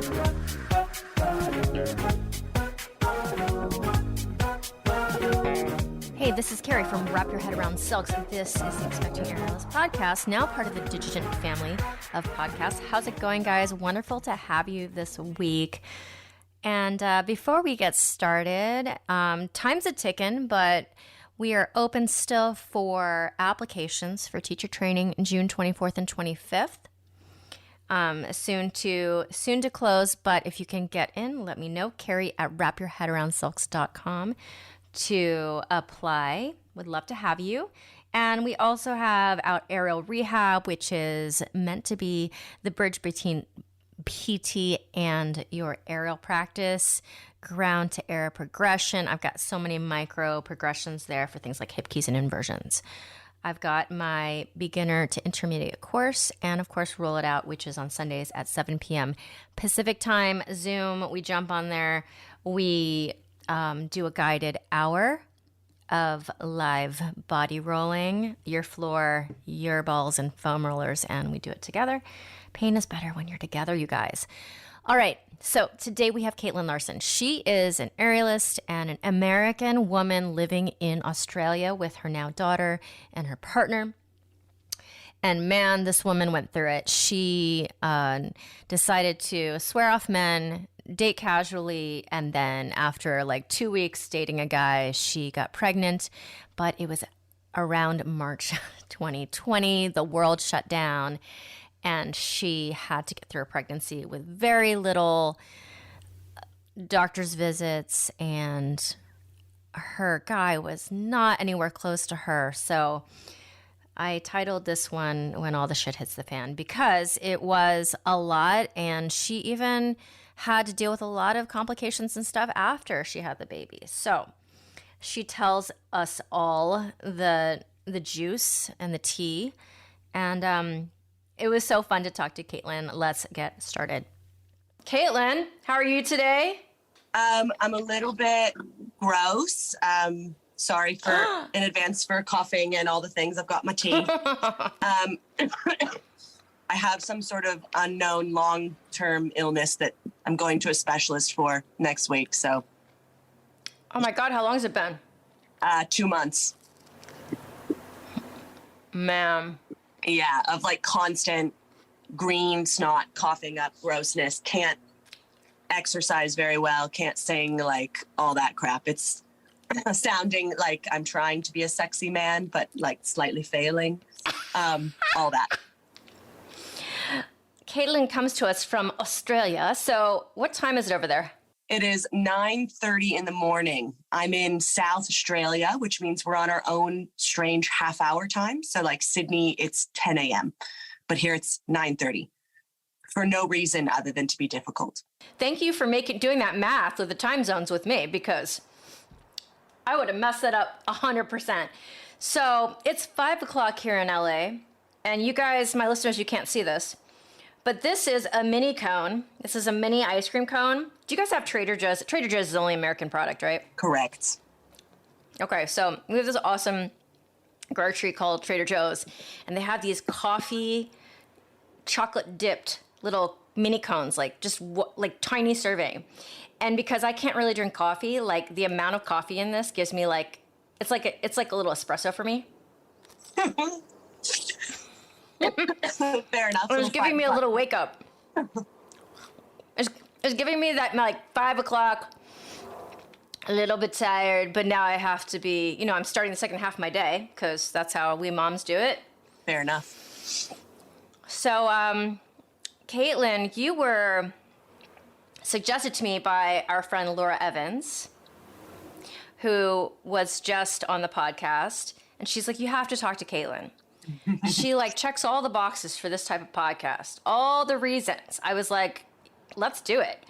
Hey, this is Carrie from Wrap Your Head Around Silks. This is the Expecting Aerialist podcast, now part of the Digigent family of podcasts. How's it going, guys? Wonderful to have you this week. And before we get started, time's a-ticking, but we are open still for applications for teacher training June 24th and 25th. Soon to close, but if you can get in, let me know. Carrie at wrapyourheadaroundsilks.com to apply. Would love to have you. And we also have out aerial rehab, which is meant to be the bridge between PT and your aerial practice, ground to air progression. I've got so many micro progressions there for things like hip keys and inversions. I've got my beginner to intermediate course and, of course, Roll It Out, which is on Sundays at 7 p.m. Pacific time. Zoom, we jump on there. We do a guided hour of live body rolling, your floor, your balls, and foam rollers, and we do it together. Pain is better when you're together, you guys. All right, so today we have Caitlyn Larrson. She is an aerialist and an American woman living in Australia with her now daughter and her partner. And man, this woman went through it. She decided to swear off men, date casually, and then after like 2 weeks dating a guy, she got pregnant. But it was around March 2020, the world shut down, and she had to get through a pregnancy with very little doctor's visits, and her guy was not anywhere close to her. So I titled this one When All the Shit Hits the Fan, because it was a lot, and she even had to deal with a lot of complications and stuff after she had the baby. So she tells us all the juice and the tea, and it was so fun to talk to Caitlyn. Let's get started. Caitlyn, how are you today? I'm a little bit gross. Sorry for in advance for coughing and all the things. I've got my tea. I have some sort of unknown long-term illness that I'm going to a specialist for next week. So, oh my God, how long has it been? 2 months. Ma'am. Yeah, of like constant green snot, coughing up grossness. Can't exercise very well. Can't sing, like all that crap. It's sounding like I'm trying to be a sexy man, but like slightly failing. All that. Caitlyn comes to us from Australia. So what time is it over there? It is 9:30 in the morning. I'm in South Australia, which means we're on our own strange half-hour time. So like Sydney, it's 10 a.m. But here it's 9:30 for no reason other than to be difficult. Thank you for doing that math of the time zones with me, because I would have messed that up 100%. So it's 5 o'clock here in LA. And you guys, my listeners, you can't see this, but this is a mini cone. This is a mini ice cream cone. Do you guys have Trader Joe's? Trader Joe's is the only American product, right? Correct. Okay, so we have this awesome grocery called Trader Joe's, and they have these coffee chocolate dipped little mini cones, like just like tiny serving. And because I can't really drink coffee, like the amount of coffee in this gives me like, it's like a little espresso for me. Fair enough. It was giving me a little wake up. It's giving me that like 5 o'clock, a little bit tired, but now I have to be, I'm starting the second half of my day because that's how we moms do it. Fair enough. So, Caitlyn, you were suggested to me by our friend Laura Evans, who was just on the podcast, and she's like, you have to talk to Caitlyn. She like checks all the boxes for this type of podcast, all the reasons. I was like, let's do it.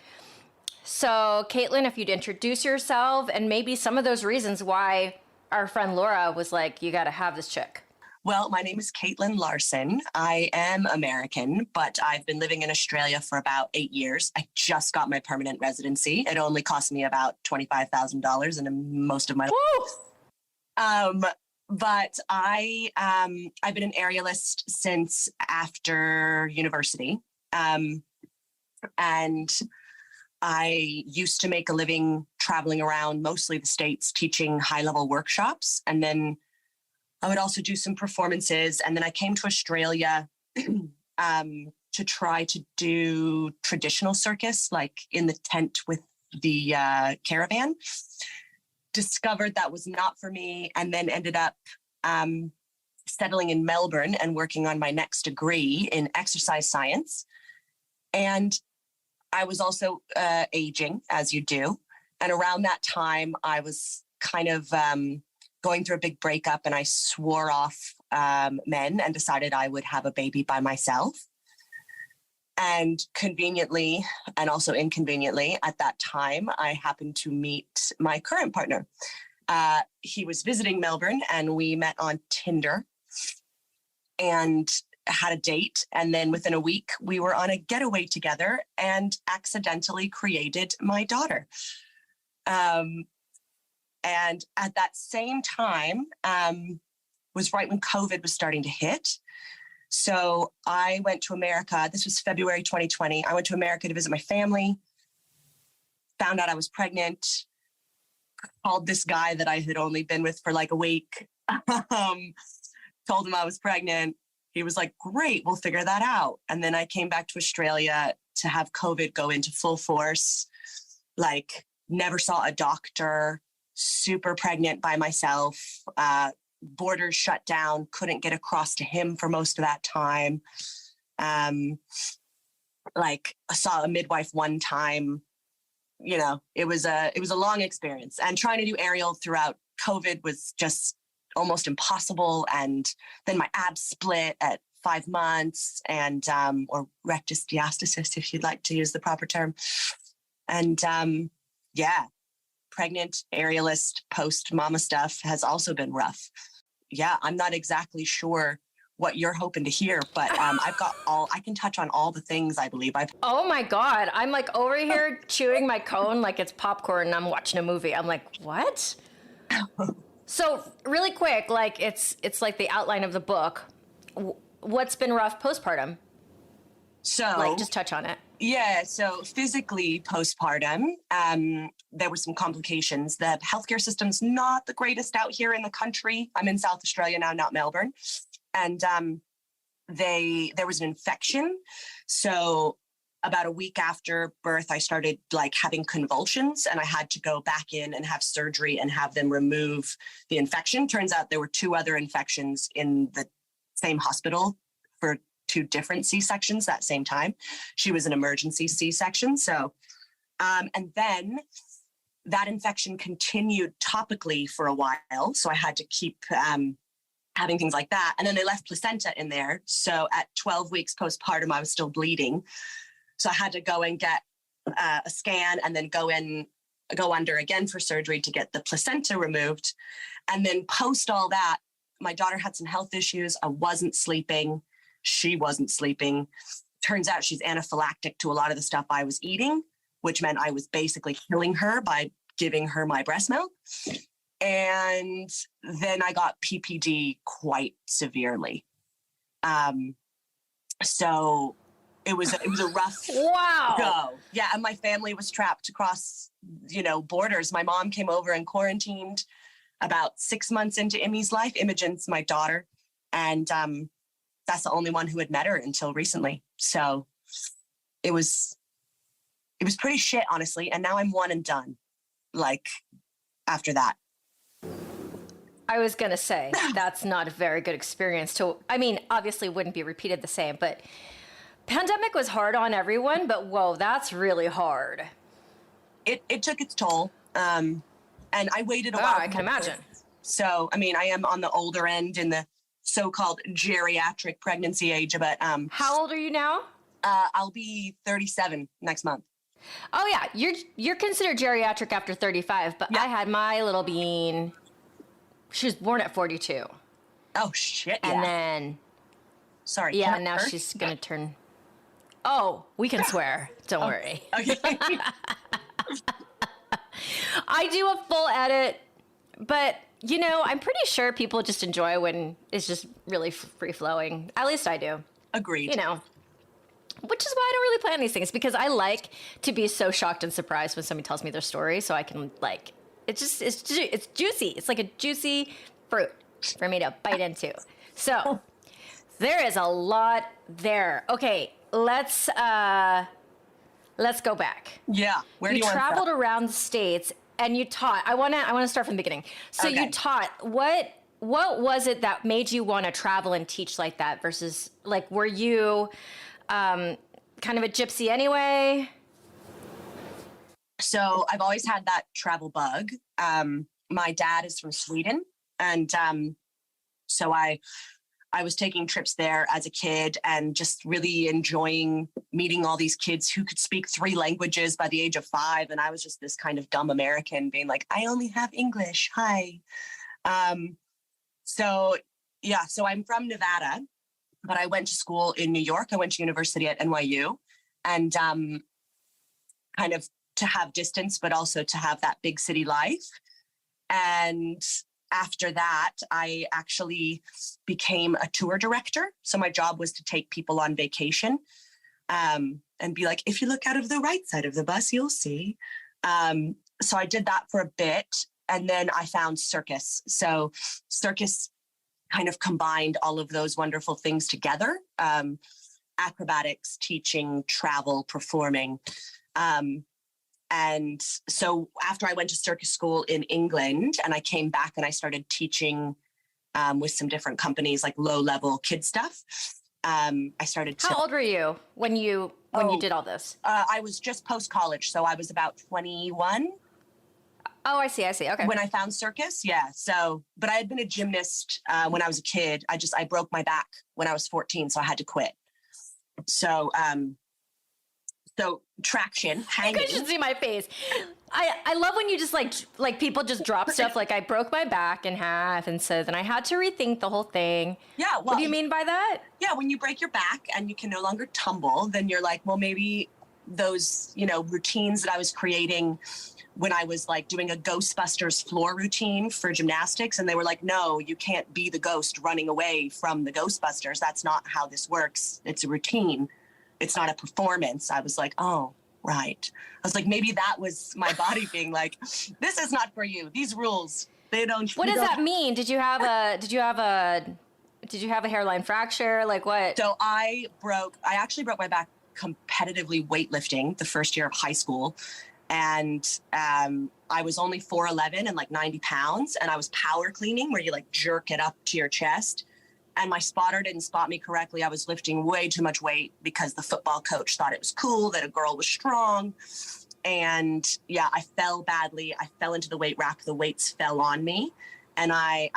So Caitlyn, if you'd introduce yourself and maybe some of those reasons why our friend Laura was like, you got to have this chick. Well, my name is Caitlyn Larrson. I am American, but I've been living in Australia for about 8 years. I just got my permanent residency. It only cost me about $25,000 in most of my life. But I've been an aerialist since after university. And I used to make a living traveling around mostly the States teaching high-level workshops. And then I would also do some performances. And then I came to Australia to try to do traditional circus, like in the tent with the caravan. Discovered that was not for me, and then ended up settling in Melbourne and working on my next degree in exercise science. And I was also aging, as you do. And around that time, I was kind of going through a big breakup, and I swore off men and decided I would have a baby by myself. And conveniently, and also inconveniently, at that time, I happened to meet my current partner. He was visiting Melbourne, and we met on Tinder and had a date. And then within a week, we were on a getaway together and accidentally created my daughter. And at that same time was right when COVID was starting to hit. So I went to America. This was February 2020. I went to America to visit my family, found out I was pregnant, called this guy that I had only been with for like a week, told him I was pregnant. He was like, great, we'll figure that out. And then I came back to Australia to have COVID go into full force, like never saw a doctor, super pregnant by myself, borders shut down, couldn't get across to him for most of that time. Like I saw a midwife one time, you know, it was a long experience, and trying to do aerial throughout COVID was just almost impossible. And then my abs split at 5 months, and or rectus diastasis, if you'd like to use the proper term. And pregnant, aerialist, post mama stuff has also been rough. Yeah, I'm not exactly sure what you're hoping to hear, but I can touch on all the things I believe I've. Oh my God. I'm like over here chewing my cone like it's popcorn and I'm watching a movie. I'm like, what? So really quick, like it's like the outline of the book. What's been rough postpartum? So like just touch on it. Yeah. So physically postpartum, there were some complications. The healthcare system's not the greatest out here in the country. I'm in South Australia now, not Melbourne. And there was an infection. So about a week after birth, I started like having convulsions, and I had to go back in and have surgery and have them remove the infection. Turns out there were 2 other infections in the same hospital for 2 different C-sections that same time. She was an emergency C-section. So, and then that infection continued topically for a while. So I had to keep having things like that. And then they left placenta in there. So at 12 weeks postpartum, I was still bleeding. So I had to go and get a scan, and then go under again for surgery to get the placenta removed. And then post all that, my daughter had some health issues. I wasn't sleeping. She wasn't sleeping. Turns out she's anaphylactic to a lot of the stuff I was eating, which meant I was basically killing her by giving her my breast milk. And then I got PPD quite severely. So it was a rough go. Yeah, and my family was trapped across, borders. My mom came over and quarantined about 6 months into Emmy's life. Imogen's my daughter, and that's the only one who had met her until recently. So it was pretty shit, honestly. And now I'm one and done. Like after that. I was going to say, that's not a very good experience obviously wouldn't be repeated the same, but pandemic was hard on everyone, but whoa, that's really hard. It took its toll. And I waited a while. I can imagine. So, I am on the older end in the so-called geriatric pregnancy age, but how old are you now? I'll be 37 next month. Oh yeah, you're considered geriatric after 35, but yeah. I had my little bean. She was born at 42. Oh shit! And then, sorry. Yeah, now she's gonna turn. Oh, we can swear. Don't worry. Okay. I do a full edit, but I'm pretty sure people just enjoy when it's just really free flowing. At least I do. Agreed. which is why I don't really plan these things, because I like to be so shocked and surprised when somebody tells me their story, so I can like, it's juicy. It's like a juicy fruit for me to bite into. So there is a lot there. Okay, let's go back. Yeah. Where do you want to traveled around the States and you taught. I want to start from the beginning. So Okay. you taught. What was it that made you want to travel and teach like that versus like, were you kind of a gypsy anyway? So I've always had that travel bug. My dad is from Sweden, and so I was taking trips there as a kid and just really enjoying meeting all these kids who could speak 3 languages by the age of 5. And I was just this kind of dumb American being like, I only have English. Hi. So I'm from Nevada, but I went to school in New York. I went to university at NYU, and kind of to have distance, but also to have that big city life. And after that, I actually became a tour director. So my job was to take people on vacation and be like, if you look out of the right side of the bus, you'll see. So I did that for a bit. And then I found circus. So circus kind of combined all of those wonderful things together. Acrobatics, teaching, travel, performing. And so after I went to circus school in England and I came back and I started teaching with some different companies, like low-level kid stuff. I started to... How old were you when you did all this? I was just post-college, so I was about 21. Oh, I see. Okay. When I found circus, yeah. So, but I had been a gymnast when I was a kid. I broke my back when I was 14, so I had to quit. So traction, hanging. You should see my face. I love when you just like people just drop stuff like I broke my back in half, and so then I had to rethink the whole thing. Yeah. Well, what do you mean by that? Yeah, when you break your back and you can no longer tumble, then you're like, well, maybe those, routines that I was creating when I was like doing a Ghostbusters floor routine for gymnastics, and they were like, no, you can't be the ghost running away from the Ghostbusters. That's not how this works. It's a routine. It's not a performance. I was like, oh, right. I was like, maybe that was my body being like, this is not for you. These rules, they don't. What does that mean? Did you have a hairline fracture? Like what? So I actually broke my back competitively weightlifting the first year of high school. And I was only 4'11" and like 90 pounds. And I was power cleaning where you like jerk it up to your chest. And my spotter didn't spot me correctly. I was lifting way too much weight because the football coach thought it was cool that a girl was strong. And yeah, I fell badly. I fell into the weight rack. The weights fell on me. And I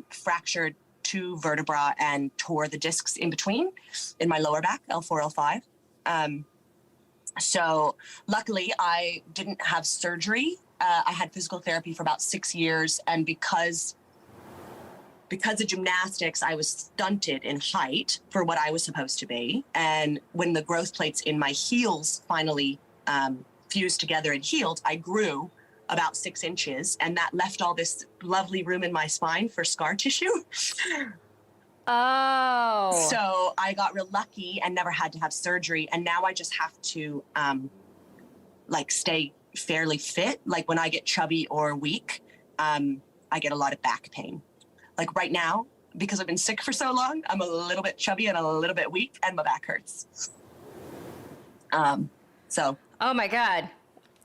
fractured 2 vertebrae and tore the discs in between in my lower back, L4, L5. So luckily I didn't have surgery. I had physical therapy for about 6 years. And because of gymnastics, I was stunted in height for what I was supposed to be. And when the growth plates in my heels finally fused together and healed, I grew about 6 inches, and that left all this lovely room in my spine for scar tissue. Oh. So I got real lucky and never had to have surgery. And now I just have to stay fairly fit. Like when I get chubby or weak, I get a lot of back pain. Like right now, because I've been sick for so long, I'm a little bit chubby and a little bit weak and my back hurts. Oh my God.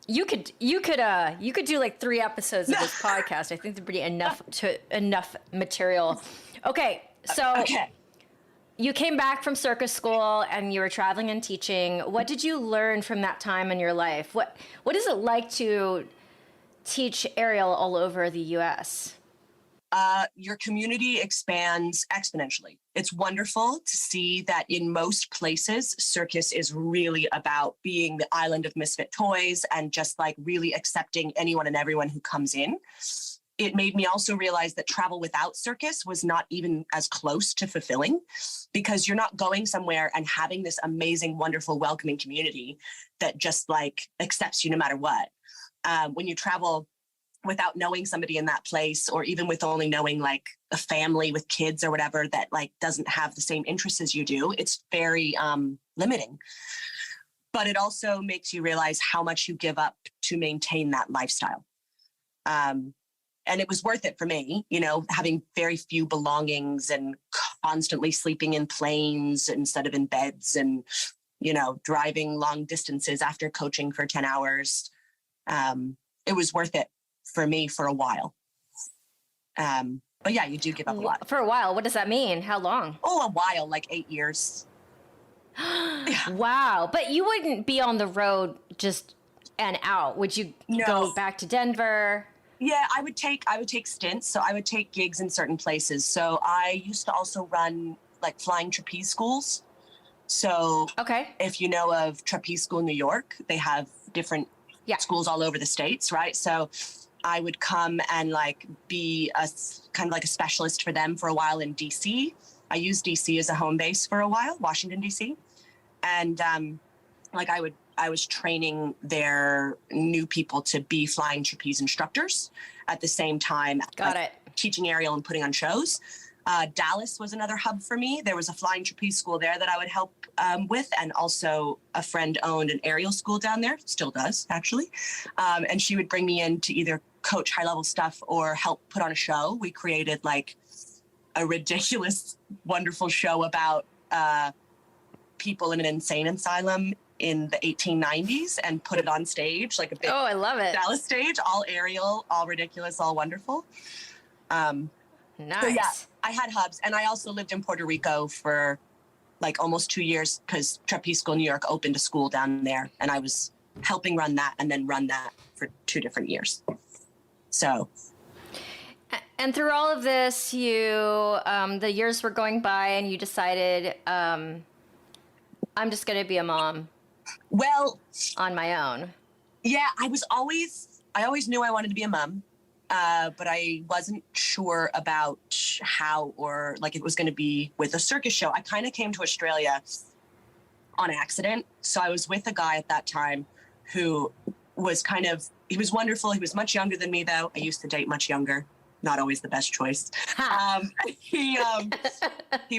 You could do like 3 episodes of this podcast. I think there'd be enough material. Okay. So you came back from circus school and you were traveling and teaching. What did you learn from that time in your life? What is it like to teach aerial all over the U.S.? Your community expands exponentially. It's wonderful to see that in most places, circus is really about being the island of misfit toys and just like really accepting anyone and everyone who comes in. It made me also realize that travel without circus was not even as close to fulfilling, because you're not going somewhere and having this amazing, wonderful, welcoming community that just like accepts you no matter what. When you travel without knowing somebody in that place, or even with only knowing like a family with kids or whatever that like doesn't have the same interests as you do, it's very limiting. But it also makes you realize how much you give up to maintain that lifestyle. And it was worth it for me, you know, having very few belongings and constantly sleeping in planes instead of in beds, and, you know, driving long distances after coaching for 10 hours. It was worth it for me for a while. But yeah, you do give up a lot. For a while? What does that mean? How long? Oh, a while, like 8 years. Yeah. Wow. But you wouldn't be on the road just and out. Would you go back to Denver? Yeah, I would take stints. So I would take gigs in certain places. So I used to also run like flying trapeze schools. So if you know of Trapeze School in New York, they have different schools all over the States, right? So I would come and like be a kind of like a specialist for them for a while in DC. I used DC as a home base for a while, Washington, DC. And like I was training their new people to be flying trapeze instructors at the same time. Teaching aerial and putting on shows. Dallas was another hub for me. There was a flying trapeze school there that I would help with, and also a friend owned an aerial school down there, still does actually. And she would bring me in to either coach high level stuff or help put on a show. We created like a ridiculous, wonderful show about people in an insane asylum in the 1890s and put it on stage, like a big I love it. Dallas stage, all aerial, all ridiculous, all wonderful. Nice. So yeah, I had hubs, and I also lived in Puerto Rico for like almost 2 years because Trapeze School New York opened a school down there, and I was helping run that and then run that for 2 different years. So. And through all of this, you the years were going by, and you decided, I'm just going to be a mom. Well, on my own. Yeah, I always knew I wanted to be a mom. But I wasn't sure about how, or like it was going to be with a circus show. I kind of came to Australia on accident. So I was with a guy at that time who was he was wonderful. He was much younger than me though. I used to date much younger. Not always the best choice. He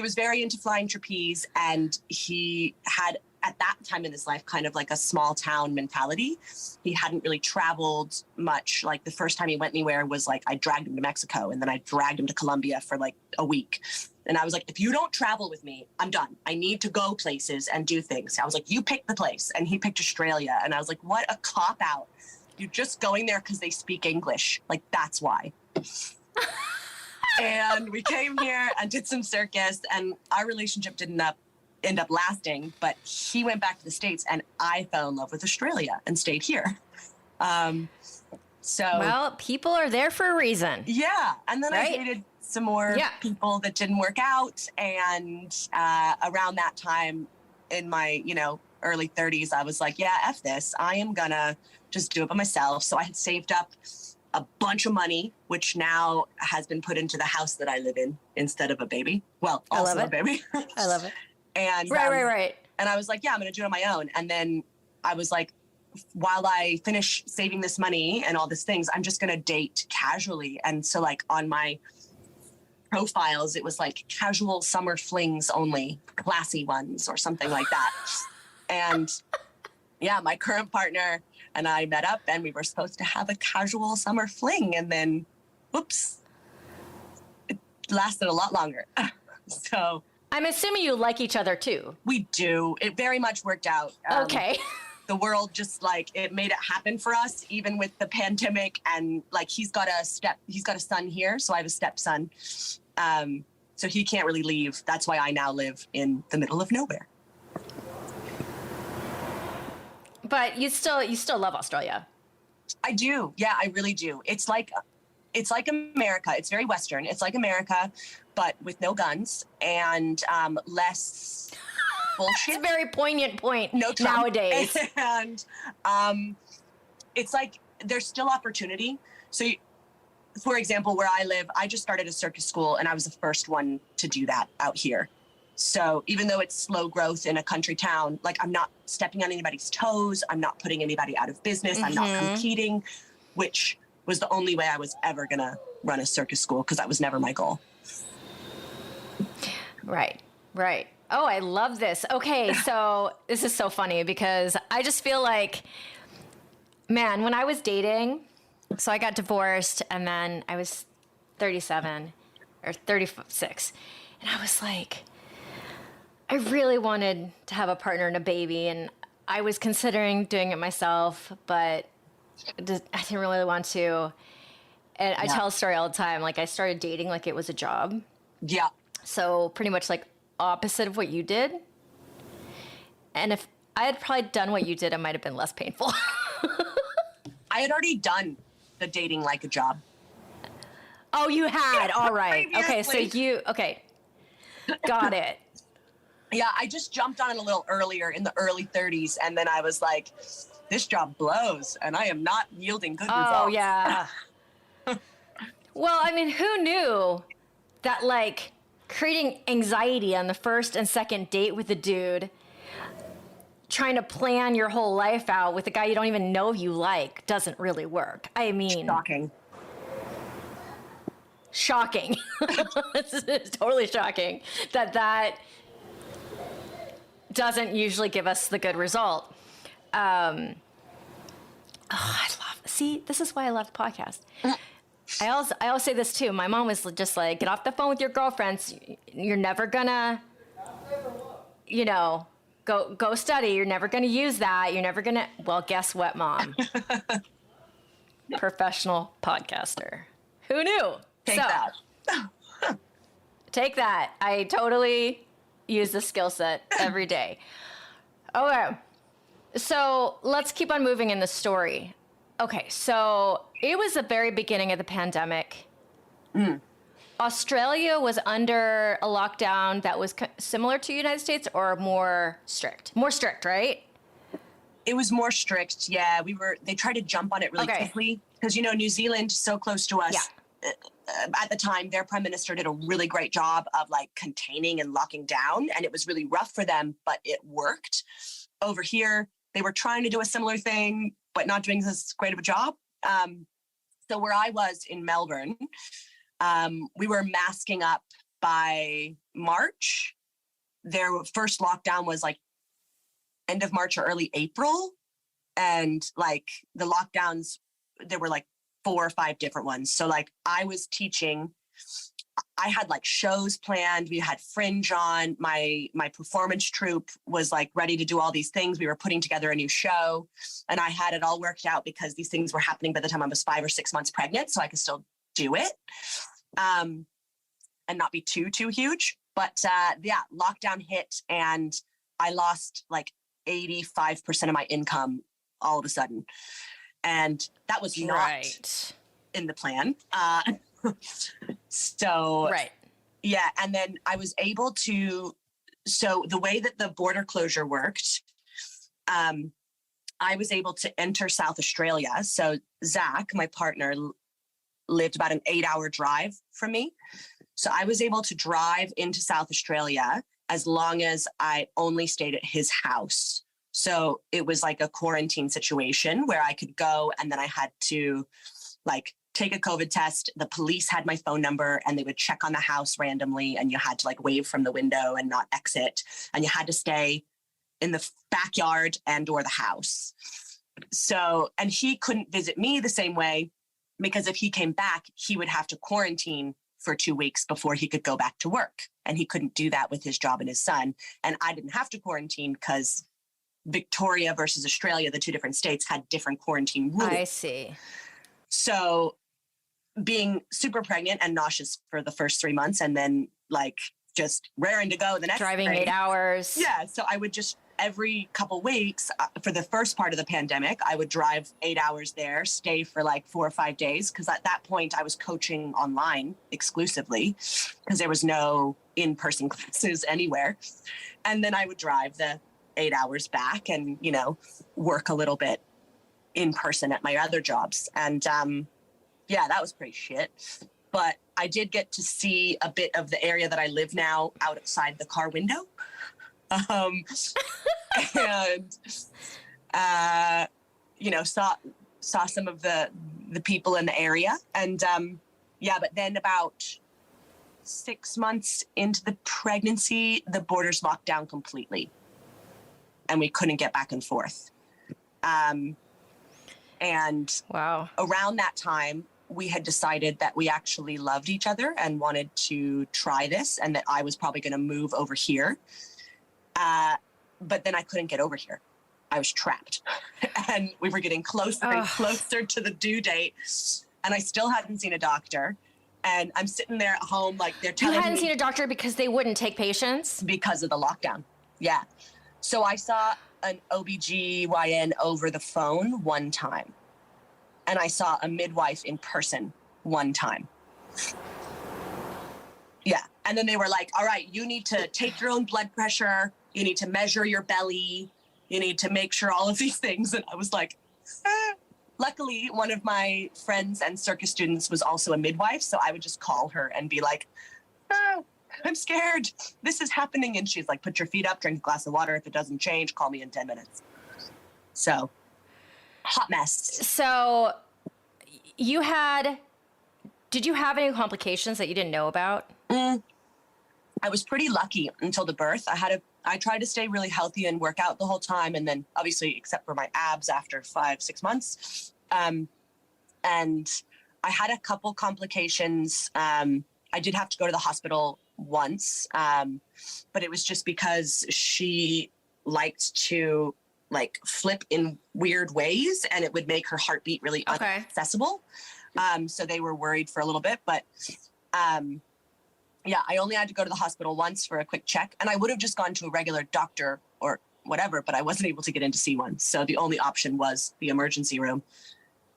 was very into flying trapeze, and he had, at that time in his life, kind of like a small town mentality. He hadn't really traveled much. Like the first time he went anywhere was like, I dragged him to Mexico, and then I dragged him to Colombia for like a week. And I was like, if you don't travel with me, I'm done. I need to go places and do things. I was like, you pick the place. And he picked Australia. And I was like, what a cop out. You're just going there because they speak English. Like, that's why. And we came here and did some circus, and our relationship didn't end up lasting, but he went back to the States, and I fell in love with Australia and stayed here. Well, people are there for a reason. Yeah. And then I dated some more people that didn't work out. And around that time in my, early 30s, I was like, yeah, F this. I am gonna just do it by myself. So I had saved up a bunch of money, which now has been put into the house that I live in instead of a baby. Well, also a baby. I love it. And right. And I was like, yeah, I'm going to do it on my own. And then I was like, while I finish saving this money and all these things, I'm just going to date casually. And so like on my profiles, it was like casual summer flings only, classy ones or something like that. And yeah, my current partner and I met up, and we were supposed to have a casual summer fling. And then, whoops, it lasted a lot longer. So I'm assuming you like each other too. We do. It very much worked out. Okay. The world just like, it made it happen for us, even with the pandemic. And like, he's got a son here. So I have a stepson. So he can't really leave. That's why I now live in the middle of nowhere. But you still love Australia. I do. Yeah, I really do. It's like America. It's very Western. It's like America, but with no guns and less bullshit. It's a very poignant point no Trump. Nowadays. And it's like there's still opportunity. So, for example, where I live, I just started a circus school, and I was the first one to do that out here. So even though it's slow growth in a country town, like I'm not stepping on anybody's toes. I'm not putting anybody out of business. I'm not competing, which was the only way I was ever going to run a circus school, because that was never my goal. Right. Oh, I love this. Okay, so this is so funny because I just feel like, man, when I was dating, so I got divorced and then I was 37 or 36. And I was like, I really wanted to have a partner and a baby. And I was considering doing it myself, but I didn't really want to. And I tell a story all the time. Like, I started dating like it was a job. Yeah. So pretty much like opposite of what you did. And if I had probably done what you did, it might have been less painful. I had already done the dating like a job. Oh, you had? All right. Okay, so okay. Got it. Yeah, I just jumped on it a little earlier in the early 30s. And then I was like, this job blows and I am not yielding good results. Oh, yeah. Well, I mean, who knew that, like, creating anxiety on the first and second date with a dude, trying to plan your whole life out with a guy you don't even know you like, doesn't really work. I mean, shocking. This is totally shocking that doesn't usually give us the good result. See, this is why I love the podcast. I always say this too. My mom was just like, get off the phone with your girlfriends. You're never gonna, go study. You're never gonna use that. You're never gonna. Well, guess what, Mom? Professional podcaster. Who knew? Take that. Take that. I totally use the skill set every day. Okay. So let's keep on moving in the story. Okay, so it was the very beginning of the pandemic. Australia was under a lockdown that was similar to the United States, or more strict? More strict, right? It was more strict, yeah. They tried to jump on it really quickly because, New Zealand is so close to us. Yeah. At the time, their prime minister did a really great job of like containing and locking down, and it was really rough for them, but it worked. Over here, they were trying to do a similar thing, but not doing as great of a job. So where I was in Melbourne, we were masking up by March. Their first lockdown was like end of March or early April. And like the lockdowns, there were like 4 or 5 different ones. So like I was teaching, I had like shows planned. We had Fringe on. My performance troupe was like ready to do all these things. We were putting together a new show, and I had it all worked out because these things were happening by the time I was 5 or 6 months pregnant, so I could still do it, and not be too huge. But lockdown hit, and I lost like 85% of my income all of a sudden, and that was not in the plan. So, yeah. And then I was able to, so the way that the border closure worked, I was able to enter South Australia. So Zach, my partner, lived about an 8-hour drive from me. So I was able to drive into South Australia as long as I only stayed at his house. So it was like a quarantine situation where I could go, and then I had to like take a COVID test. The police had my phone number, and they would check on the house randomly, and you had to like wave from the window and not exit. And you had to stay in the backyard and or the house. So, and he couldn't visit me the same way, because if he came back, he would have to quarantine for 2 weeks before he could go back to work. And he couldn't do that with his job and his son. And I didn't have to quarantine because Victoria versus Australia, the 2 different states, had different quarantine rules. I see. So being super pregnant and nauseous for the first 3 months, and then like just raring to go the next driving day. 8 hours. Yeah. So I would just every couple weeks for the first part of the pandemic, I would drive 8 hours there, stay for like 4 or 5 days. Cause at that point I was coaching online exclusively because there was no in-person classes anywhere. And then I would drive the 8 hours back and, work a little bit in person at my other jobs. And yeah, that was pretty shit. But I did get to see a bit of the area that I live now outside the car window. And, saw some of the the people in the area. And but then about 6 months into the pregnancy, the borders locked down completely and we couldn't get back and forth. And wow. around that time, we had decided that we actually loved each other and wanted to try this, and that I was probably going to move over here. But then I couldn't get over here. I was trapped and we were getting closer and closer to the due date. And I still hadn't seen a doctor. And I'm sitting there at home, like they're telling me. You hadn't seen a doctor because they wouldn't take patients? Because of the lockdown. Yeah. So I saw an OBGYN over the phone one time. And I saw a midwife in person one time. Yeah. And then they were like, all right, you need to take your own blood pressure. You need to measure your belly. You need to make sure all of these things. And I was like, Luckily, one of my friends and circus students was also a midwife. So I would just call her and be like, I'm scared. This is happening. And she's like, put your feet up, drink a glass of water. If it doesn't change, call me in 10 minutes. So hot mess. So did you have any complications that you didn't know about? I was pretty lucky until the birth. I tried to stay really healthy and work out the whole time. And then obviously, except for my abs after 5-6 months. And I had a couple complications. I did have to go to the hospital once, but it was just because she liked to like flip in weird ways and it would make her heartbeat really inaccessible. So they were worried for a little bit, but yeah, I only had to go to the hospital once for a quick check, and I would have just gone to a regular doctor or whatever, but I wasn't able to get in to see one. So the only option was the emergency room.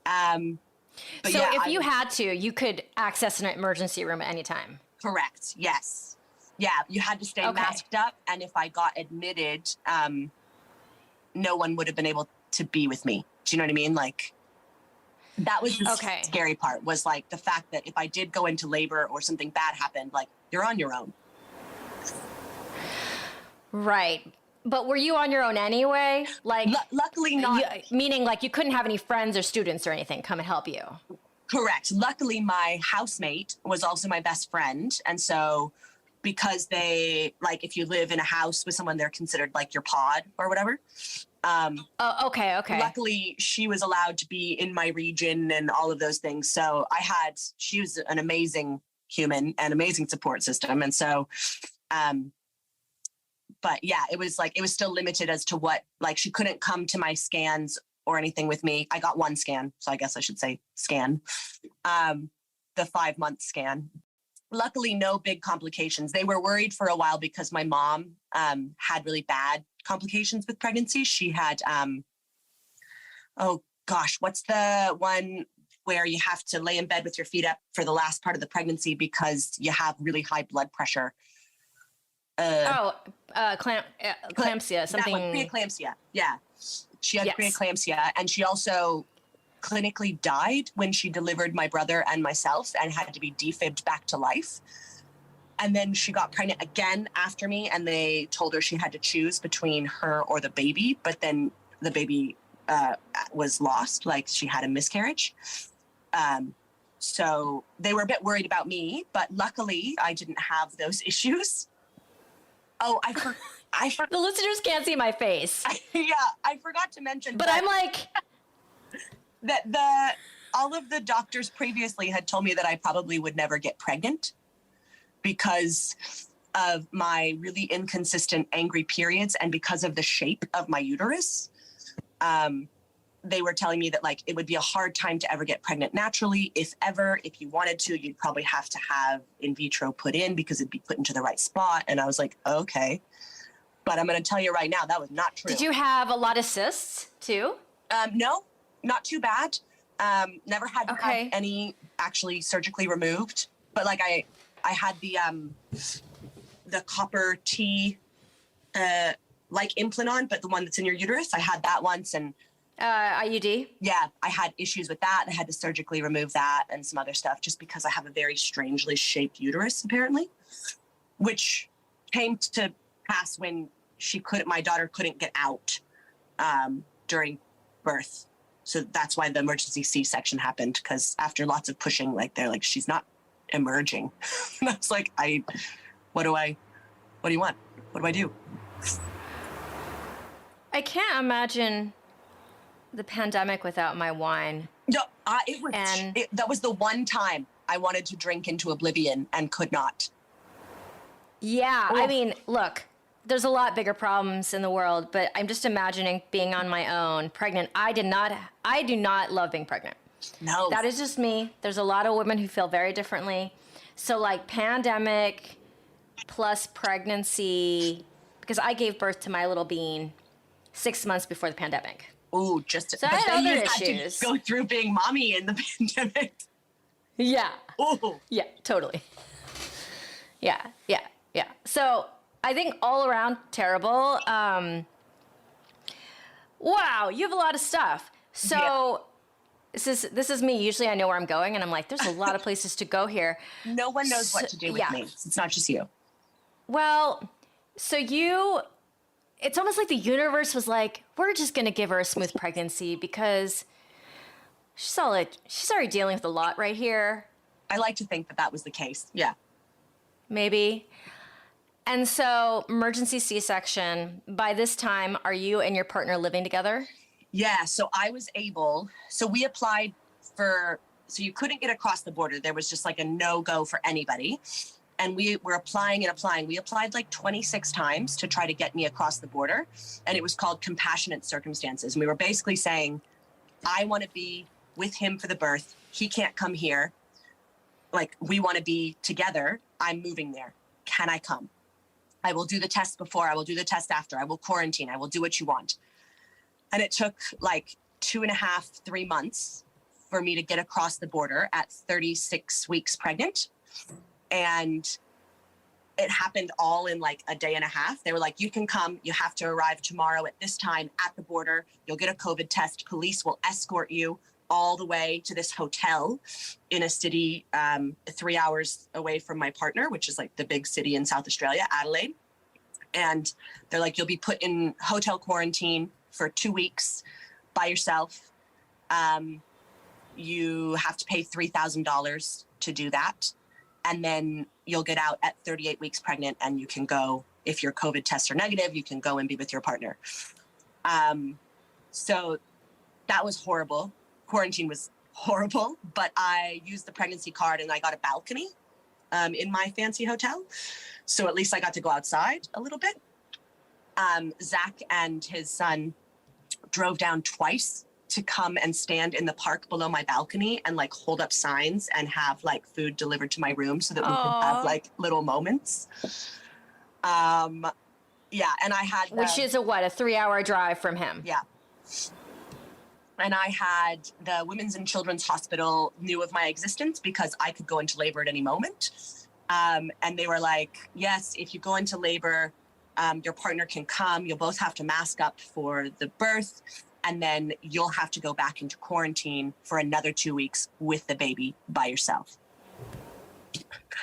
But so yeah, if you had to, you could access an emergency room at any time. Correct. Yes. Yeah. You had to stay masked up. And if I got admitted, no one would have been able to be with me. Do you know what I mean? Like that was the scary part, was like the fact that if I did go into labor or something bad happened, like you're on your own. Right. But were you on your own anyway? Like, luckily not. Meaning like you couldn't have any friends or students or anything come and help you. Correct. Luckily, my housemate was also my best friend. And so because they, like, if you live in a house with someone, they're considered like your pod or whatever. Okay. Luckily, she was allowed to be in my region and all of those things. So she was an amazing human and amazing support system. And so, but yeah, it was still limited as to what, like, she couldn't come to my scans or anything with me. I got one scan, so I guess I should say scan, the 5-month scan. Luckily, no big complications. They were worried for a while because my mom had really bad complications with pregnancy. She had, what's the one where you have to lay in bed with your feet up for the last part of the pregnancy because you have really high blood pressure? Eclampsia, something. Preeclampsia, yeah. She had preeclampsia, and she also clinically died when she delivered my brother and myself and had to be defibbed back to life. And then she got pregnant again after me, and they told her she had to choose between her or the baby, but then the baby was lost, like she had a miscarriage. So they were a bit worried about me, but luckily I didn't have those issues. Oh, I forgot. The listeners can't see my face. I forgot to mention. But I'm like... that all of the doctors previously had told me that I probably would never get pregnant because of my really inconsistent angry periods and because of the shape of my uterus. They were telling me that, like, it would be a hard time to ever get pregnant naturally. If you wanted to, you'd probably have to have in vitro put in because it'd be put into the right spot. And I was like, okay. But I'm going to tell you right now, that was not true. Did you have a lot of cysts too? No, not too bad. Never had to have any actually surgically removed. But like I had the copper T like implant on, but the one that's in your uterus. I had that once, and IUD? Yeah, I had issues with that. I had to surgically remove that and some other stuff just because I have a very strangely shaped uterus, apparently, which came to pass when my daughter couldn't get out during birth. So that's why the emergency C-section happened, because after lots of pushing, like they're like, she's not emerging. And I was like, what do you want? What do I do? I can't imagine the pandemic without my wine. No, that was the one time I wanted to drink into oblivion and could not. Yeah, Oh. I mean, look, there's a lot bigger problems in the world, but I'm just imagining being on my own, pregnant. I do not love being pregnant. No. That is just me. There's a lot of women who feel very differently. So like pandemic plus pregnancy, because I gave birth to my little bean 6 months before the pandemic. Ooh, so I had other issues. Had to go through being mommy in the pandemic. Yeah. Ooh. Yeah, totally. Yeah. So I think all around terrible. Wow, you have a lot of stuff. So this is me. Usually I know where I'm going, and I'm like, there's a lot of places to go here. No one knows what to do with me. It's not just you. Well, so it's almost like the universe was like, we're just going to give her a smooth pregnancy because she's already dealing with a lot right here. I like to think that was the case. Yeah. Maybe. And so emergency C-section, by this time, are you and your partner living together? Yeah. So we applied so you couldn't get across the border. There was just like a no-go for anybody. And we were applying and applying. We applied like 26 times to try to get me across the border. And it was called compassionate circumstances. And we were basically saying, I want to be with him for the birth. He can't come here. Like, we want to be together. I'm moving there. Can I come? I will do the test before. I will do the test after. I will quarantine. I will do what you want. And it took like 2.5, 3 months for me to get across the border at 36 weeks pregnant. And it happened all in like a day and a half. They were like, you can come. You have to arrive tomorrow at this time at the border. You'll get a COVID test. Police will escort you all the way to this hotel in a city 3 hours away from my partner, which is like the big city in South Australia, Adelaide. And they're like, you'll be put in hotel quarantine for 2 weeks by yourself. You have to pay $3,000 to do that. And then you'll get out at 38 weeks pregnant, and you can go, if your COVID tests are negative, you can go and be with your partner. So that was horrible. Quarantine was horrible, but I used the pregnancy card and I got a balcony in my fancy hotel. So at least I got to go outside a little bit. Zach and his son drove down twice to come and stand in the park below my balcony and like hold up signs and have like food delivered to my room so that we could have like little moments. Yeah. And I had, which is a 3-hour drive from him. Yeah. And I had the Women's and Children's Hospital knew of my existence because I could go into labor at any moment. And they were like, yes, if you go into labor, your partner can come. You'll both have to mask up for the birth. And then you'll have to go back into quarantine for another 2 weeks with the baby by yourself.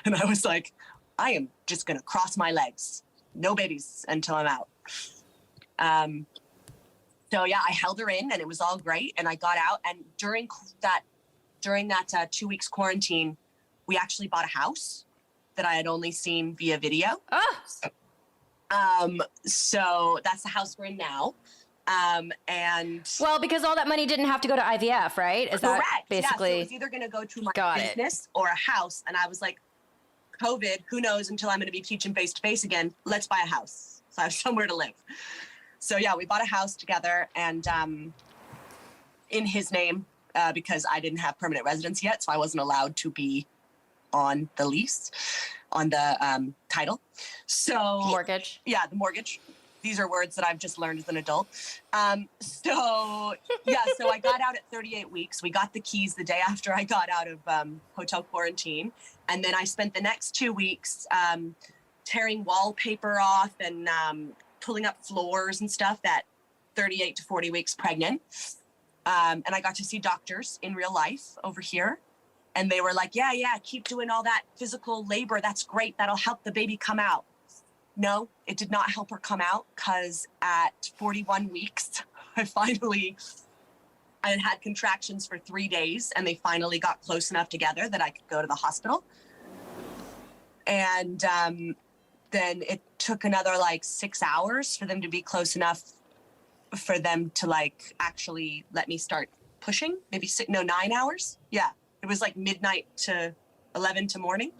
And I was like, I am just going to cross my legs. No babies until I'm out. So yeah, I held her in and it was all great. And I got out, and during that 2 weeks quarantine, we actually bought a house that I had only seen via video. So that's the house we're in now. And well, because all that money didn't have to go to IVF, right? Is correct. That basically? Yeah, so it's either going to go to my business or a house. And I was like, COVID, who knows until I'm going to be teaching face to face again. Let's buy a house. So I have somewhere to live. So yeah, we bought a house together, and in his name, because I didn't have permanent residence yet, so I wasn't allowed to be on the lease, on the title. So mortgage. Yeah, the mortgage. These are words that I've just learned as an adult. So I got out at 38 weeks. We got the keys the day after I got out of hotel quarantine. And then I spent the next 2 weeks tearing wallpaper off and pulling up floors and stuff at 38 to 40 weeks pregnant. And I got to see doctors in real life over here. And they were like, yeah, keep doing all that physical labor. That's great. That'll help the baby come out. No, it did not help her come out, because at 41 weeks, I finally I had had contractions for 3 days, and they finally got close enough together that I could go to the hospital. And then it took another like 6 hours for them to be close enough for them to like actually let me start pushing. Maybe 9 hours. Yeah, it was like midnight to 11 to morning.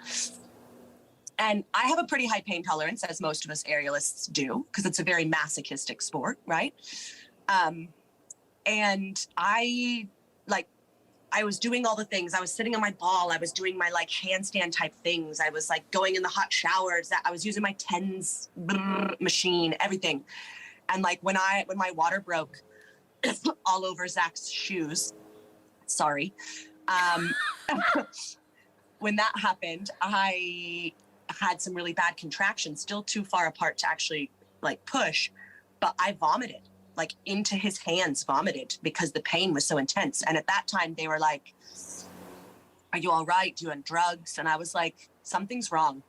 And I have a pretty high pain tolerance, as most of us aerialists do, because it's a very masochistic sport, right? And I was doing all the things. I was sitting on my ball. I was doing my like handstand type things. I was like going in the hot showers. I was using my TENS machine, everything. And like when my water broke all over Zach's shoes, sorry. When that happened, I had some really bad contractions, still too far apart to actually like push, but I vomited. Like into his hands, vomited because the pain was so intense. And at that time they were like, are you all right? Do you want drugs? And I was like, something's wrong.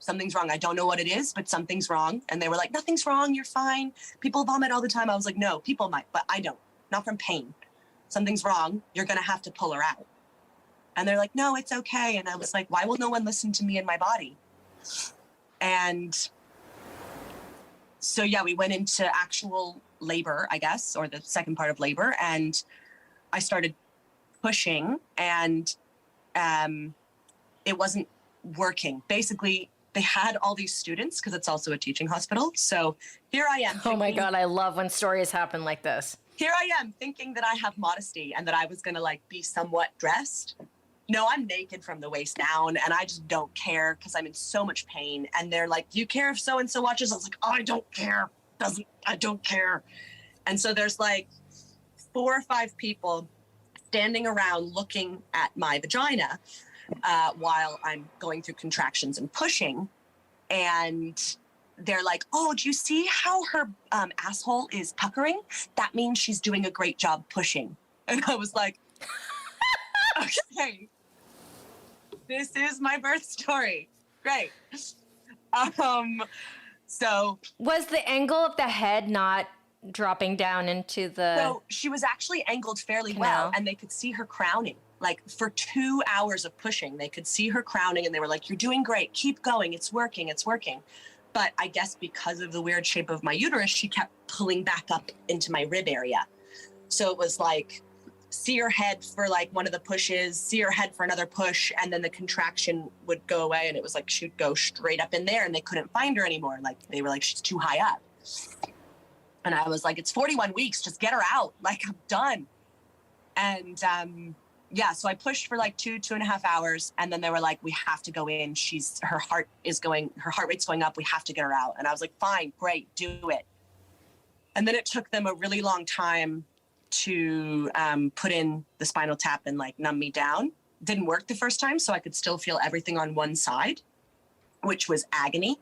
Something's wrong. I don't know what it is, but something's wrong. And they were like, nothing's wrong. You're fine. People vomit all the time. I was like, no, people might, but I don't. Not from pain. Something's wrong. You're going to have to pull her out. And they're like, no, it's okay. And I was like, why will no one listen to me and my body? And so, yeah, we went into actual labor, I guess, or the second part of labor. And I started pushing, and it wasn't working. Basically, they had all these students because it's also a teaching hospital. So here I am. Oh my God, I love when stories happen like this. Here I am thinking that I have modesty and that I was going to like be somewhat dressed. No, I'm naked from the waist down, and I just don't care because I'm in so much pain. And they're like, do you care if so-and-so watches? I was like, oh, I don't care. I don't care. And so there's like 4 or 5 people standing around looking at my vagina while I'm going through contractions and pushing. And they're like, oh, do you see how her asshole is puckering? That means she's doing a great job pushing. And I was like, okay, this is my birth story. Great. So was the angle of the head not dropping down into the... So she was actually angled fairly canal. Well, and they could see her crowning. Like for 2 hours of pushing, they could see her crowning, and they were like, you're doing great. Keep going. It's working. It's working. But I guess because of the weird shape of my uterus, she kept pulling back up into my rib area. So it was like, see her head for like one of the pushes, see her head for another push, and then the contraction would go away, and it was like she'd go straight up in there, and they couldn't find her anymore. Like they were like, she's too high up. And I was like, it's 41 weeks, just get her out. Like, I'm done. And yeah, so I pushed for like 2.5 hours, and then they were like, we have to go in. Her heart rate's going up. We have to get her out. And I was like, fine, great, do it. And then it took them a really long time to put in the spinal tap and like numb me down. Didn't work the first time, so I could still feel everything on one side, which was agony.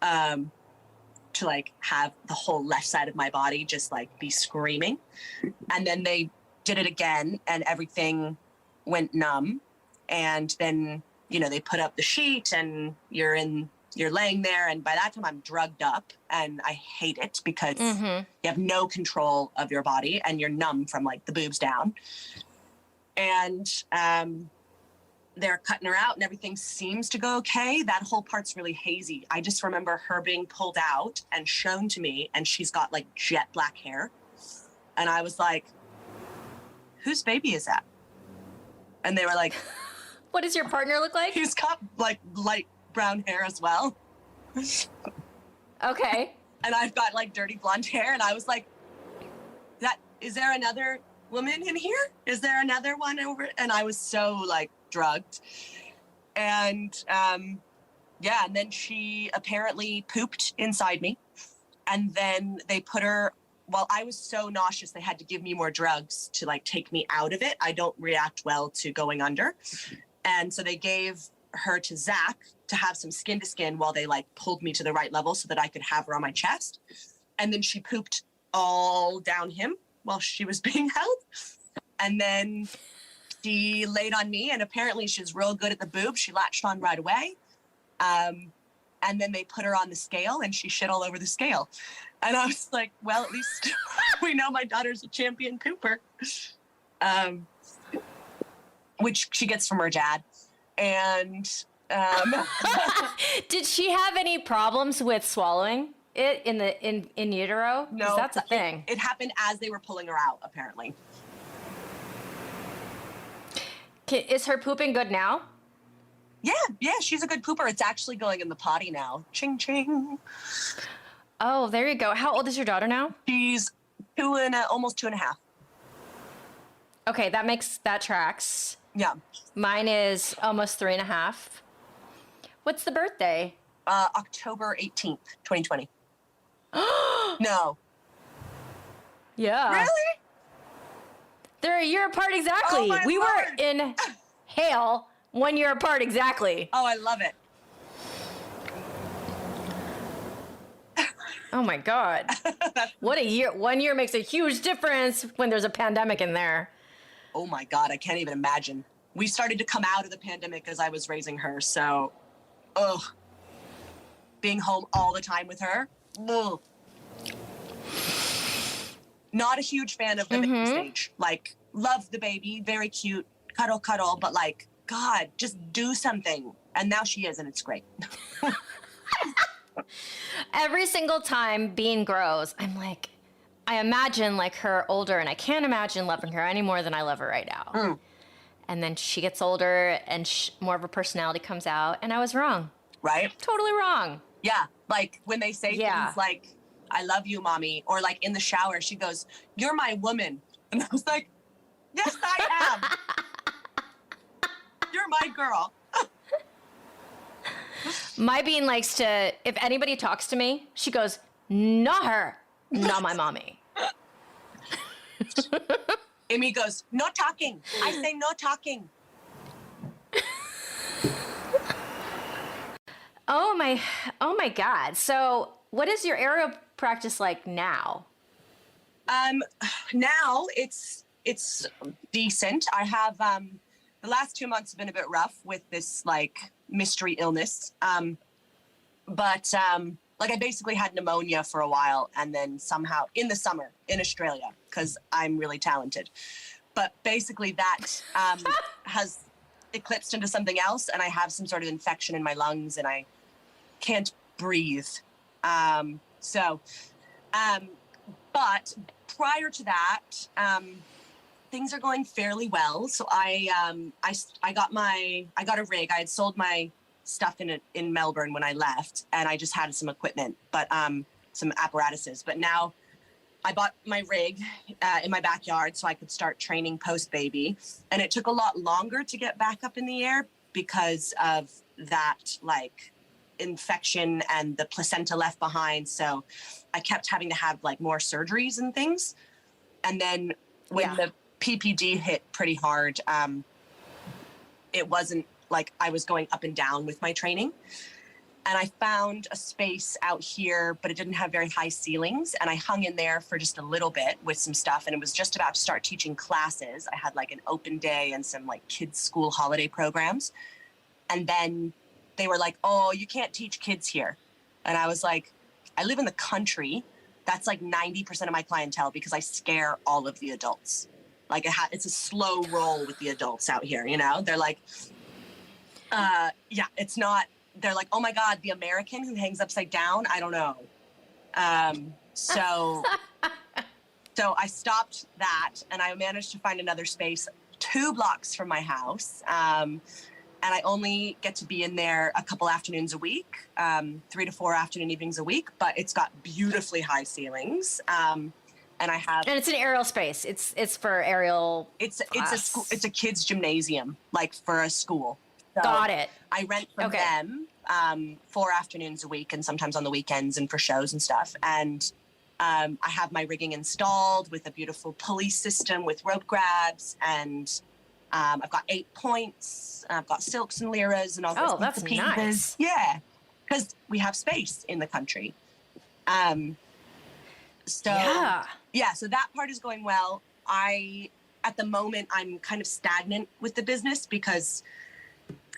To like have the whole left side of my body just like be screaming. And then they did it again, and everything went numb. And then, you know, they put up the sheet, and you're laying there, and by that time I'm drugged up, and I hate it because you have no control of your body, and you're numb from like the boobs down. And they're cutting her out, and everything seems to go okay. That whole part's really hazy. I just remember her being pulled out and shown to me, and she's got like jet black hair. And I was like, whose baby is that? And they were like, what does your partner look like? He's got like light brown hair as well. Okay. And I've got like dirty blonde hair. And I was like, is there another woman in here? Is there another one over? And I was so like drugged. And yeah, and then she apparently pooped inside me. And then they put her, well, I was so nauseous, they had to give me more drugs to like take me out of it. I don't react well to going under. And so they gave her to Zach to have some skin to skin while they like pulled me to the right level so that I could have her on my chest. And then she pooped all down him while she was being held. And then she laid on me, and apparently she's real good at the boob. She latched on right away. And then they put her on the scale, and she shit all over the scale. And I was like, well, at least we know my daughter's a champion pooper. which she gets from her dad. And did she have any problems with swallowing it in utero? no, that's a thing. It happened as they were pulling her out, apparently. Is her pooping good now? Yeah, she's a good pooper. It's actually going in the potty now. Ching, ching. Oh, there you go. How old is your daughter now? She's almost 2.5. Okay, that tracks. Yeah. Mine is almost 3.5. What's the birthday? October 18th, 2020. No. Yeah. Really? They're a year apart exactly. Oh, we Lord. were in Hale 1 year apart exactly. Oh, I love it. Oh my God. What a year. 1 year makes a huge difference when there's a pandemic in there. Oh my God, I can't even imagine. We started to come out of the pandemic as I was raising her, so, being home all the time with her, ugh. Not a huge fan of the baby stage. Like, love the baby, very cute, cuddle, but like, God, just do something. And now she is, and it's great. Every single time Bean grows, I'm like, I imagine like her older, and I can't imagine loving her any more than I love her right now. And then she gets older, and more of her personality comes out, and I was wrong. Right? Totally wrong. Yeah, like when they say things like, I love you, mommy, or like in the shower, she goes, you're my woman. And I was like, yes, I am. You're my girl. My Bean likes to, if anybody talks to me, she goes, not her, not my mommy. Amy goes, no talking. I say no talking. Oh my God. So what is your aerial practice like now? Now it's decent. I have, the last 2 months have been a bit rough with this like mystery illness. Like I basically had pneumonia for a while, and then somehow in the summer in Australia, because I'm really talented. But basically that has eclipsed into something else, and I have some sort of infection in my lungs, and I can't breathe. But prior to that, things are going fairly well. So I got a rig. I had sold my stuff in Melbourne when I left, and I just had some equipment, but some apparatuses. But now I bought my rig in my backyard so I could start training post-baby. And it took a lot longer to get back up in the air because of that like infection and the placenta left behind. So I kept having to have like more surgeries and things. And then when the PPD hit pretty hard, it wasn't like I was going up and down with my training. And I found a space out here, but it didn't have very high ceilings. And I hung in there for just a little bit with some stuff. And it was just about to start teaching classes. I had like an open day and some like kids' school holiday programs. And then they were like, oh, you can't teach kids here. And I was like, I live in the country. That's like 90% of my clientele because I scare all of the adults. Like it's a slow roll with the adults out here, you know? They're like, it's not. They're like, oh my God, the American who hangs upside down? I don't know. So I stopped that, and I managed to find another space 2 blocks from my house. And I only get to be in there a couple afternoons a week, 3 to 4 afternoon evenings a week, but it's got beautifully high ceilings. And it's an aerial space. It's for aerial. It's a kids gymnasium, like for a school. So got it. I rent from them 4 afternoons a week and sometimes on the weekends and for shows and stuff. And I have my rigging installed with a beautiful pulley system with rope grabs. And I've got 8 points. I've got silks and liras and all those. Oh, that's nice. Yeah, because we have space in the country. So that part is going well. At the moment, I'm kind of stagnant with the business because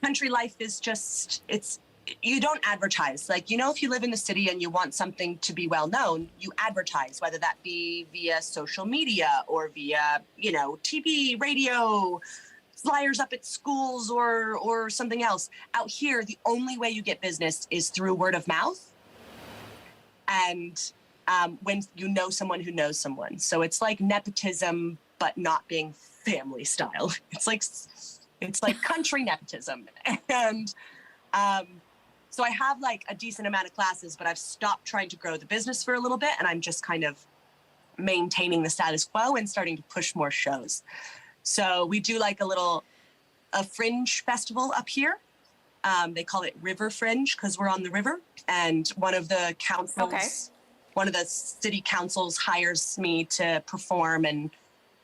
country life is just, it's you don't advertise. Like, you know, if you live in the city and you want something to be well known, you advertise, whether that be via social media or via, you know, TV, radio, flyers up at schools or something else. Out here, the only way you get business is through word of mouth. And when you know someone who knows someone. So it's like nepotism, but not being family style. It's like country nepotism. And so I have like a decent amount of classes, but I've stopped trying to grow the business for a little bit. And I'm just kind of maintaining the status quo and starting to push more shows. So we do like a fringe festival up here. They call it River Fringe because we're on the river. And one of the councils, one of the city councils hires me to perform, and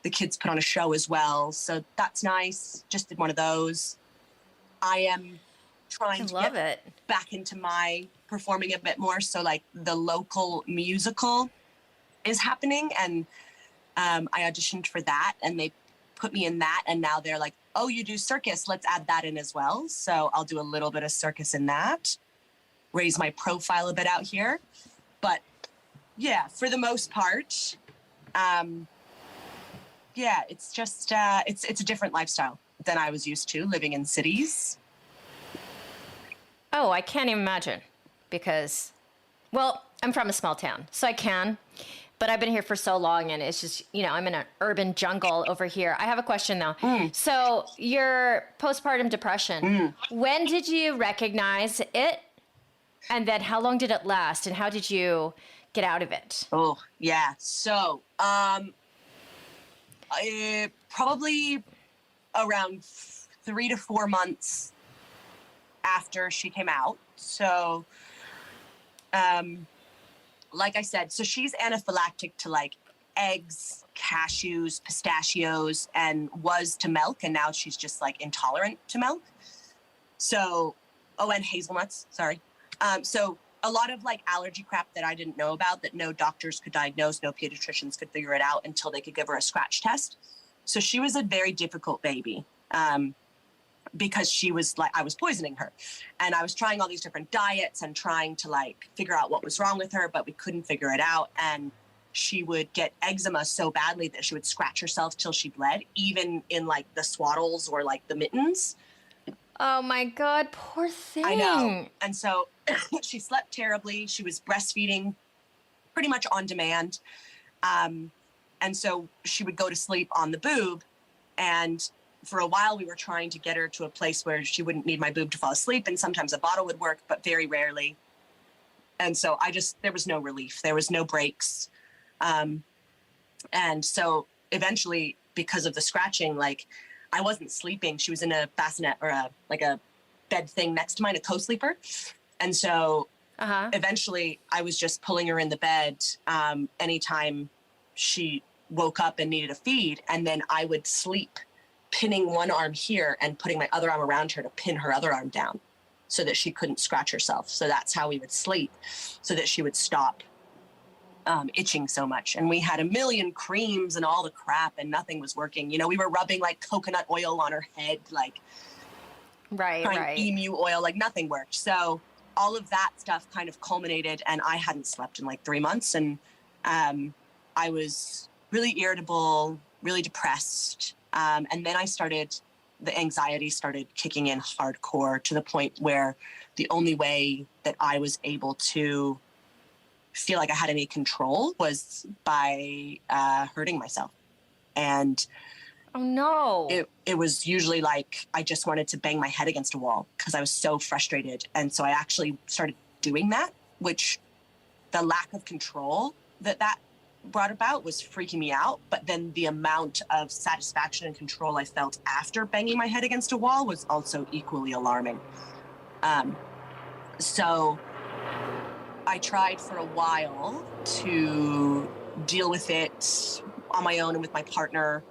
the kids put on a show as well. So that's nice. Just did one of those. I am trying to get back into my performing a bit more. So like the local musical is happening, and I auditioned for that, and they put me in that, and now they're like, oh, you do circus, let's add that in as well. So I'll do a little bit of circus in that, raise my profile a bit out here. But yeah, for the most part, yeah, it's just it's a different lifestyle than I was used to living in cities. Oh, I can't even imagine, because, well, I'm from a small town, so I can, but I've been here for so long, and it's just, you know, I'm in an urban jungle over here. I have a question though. So your postpartum depression, when did you recognize it? And then how long did it last? And how did you get out of it? Oh, yeah. So, probably around 3 to 4 months after she came out. So, like I said, so she's anaphylactic to like eggs, cashews, pistachios, and was to milk. And now she's just like intolerant to milk. So, and hazelnuts, sorry. So a lot of like allergy crap that I didn't know about, that no doctors could diagnose, no pediatricians could figure it out until they could give her a scratch test. So she was a very difficult baby. Because she was like, I was poisoning her, and I was trying all these different diets and trying to like figure out what was wrong with her, but we couldn't figure it out. And she would get eczema so badly that she would scratch herself till she bled, even in like the swaddles or like the mittens. Oh my God, poor thing. I know. And so she slept terribly. She was breastfeeding pretty much on demand. And so she would go to sleep on the boob, and for a while, we were trying to get her to a place where she wouldn't need my boob to fall asleep. And sometimes a bottle would work, but very rarely. And so there was no relief. There was no breaks. And so eventually, because of the scratching, like I wasn't sleeping. She was in a bassinet or a bed thing next to mine, a co-sleeper. And so eventually I was just pulling her in the bed anytime she woke up and needed a feed. And then I would sleep pinning one arm here and putting my other arm around her to pin her other arm down so that she couldn't scratch herself. So that's how we would sleep, so that she would stop itching so much. And we had a million creams and all the crap, and nothing was working. You know, we were rubbing like coconut oil on her head, like emu oil, like nothing worked. So all of that stuff kind of culminated, and I hadn't slept in like 3 months. And I was really irritable, really depressed. And then the anxiety started kicking in hardcore, to the point where the only way that I was able to feel like I had any control was by hurting myself. And oh no, it was usually like I just wanted to bang my head against a wall because I was so frustrated. And so I actually started doing that, which the lack of control that brought about was freaking me out. But then the amount of satisfaction and control I felt after banging my head against a wall was also equally alarming. So I tried for a while to deal with it on my own and with my partner.